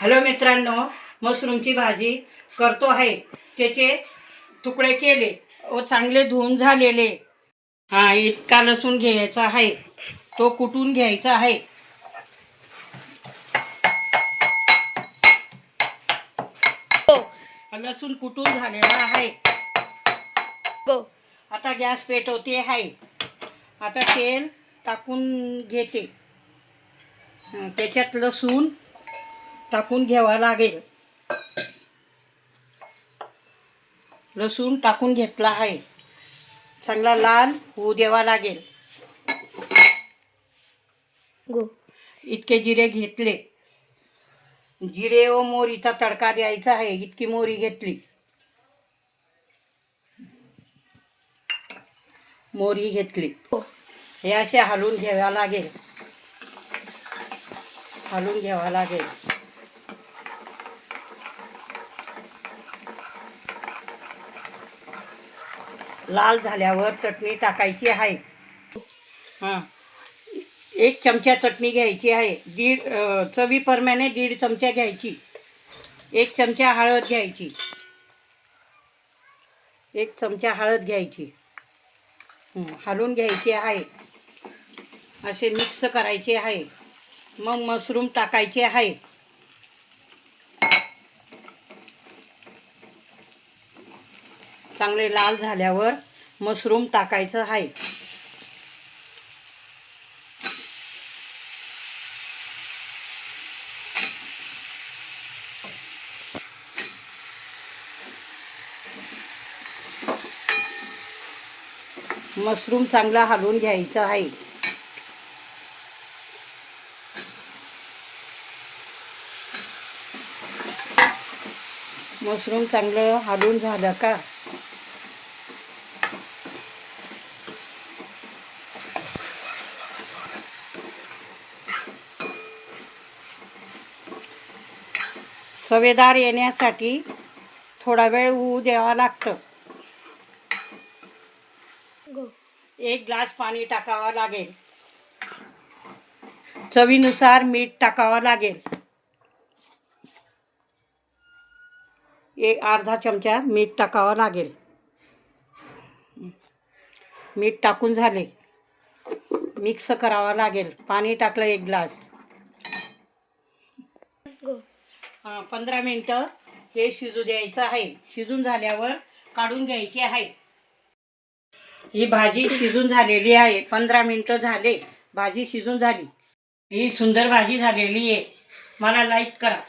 Hello मित्रांनो, मशरूमची भाजी करतो आहे. त्याचे तुकडे केले व चांगले धुवून झालेले. इतका लसूण घ्यायचा आहे, तो कुटून घ्यायचा आहे. लसूण कुटून झालेला आहे. आता गॅस पेटवते आहे. आता तेल टाकून घेते. त्याच्यात लसूण टाकून घ्यावा लागेल. लसूण टाकून घेतला आहे. चांगला लाल होऊ द्यावा लागेल. इतके जिरे घेतले. जिरे व मोहरीचा तडका द्यायचा आहे. इतकी मोहरी घेतली. मोहरी घेतली. हे असे हलवून घ्यावा लागेल. हलवून घ्यावा लागेल. लाल झाल्यावर चटणी टाकायची आहे. एक चमचा चटणी घ्यायची आहे. चवीप्रमाणे 1.5 चमचा घ्यायची. 1 चमचा हळद घ्यायची. 1 चमचा हळद घ्यायची. हलवून घ्यायची आहे. असे मिक्स करायचे आहे. मग मशरूम टाकायचे आहे. चांगले लाल झाल्यावर मशरूम टाकायचं आहे. मशरूम चांगला हलवून घ्यायचा आहे. मशरूम चांगलं हलवून झालं का चवेदार येण्यासाठी थोडा वेळ होऊ द्यावा लागतं. 1 ग्लास पाणी टाकावं लागेल. चवीनुसार मीठ टाकावं लागेल. अर्धा चमचा मीठ टाकावं लागेल. मीठ टाकून झाले. मिक्स करावं लागेल. पाणी टाकलं 1 ग्लास. 15 मिनटं हे शिजू द्यायचं आहे. शिजून झाल्यावर काढून घ्यायची आहे. ही भाजी शिजून झालेली आहे. 15 मिनटं झाले. भाजी शिजून झाली. ही सुंदर भाजी झालेली आहे. मला लाईक करा.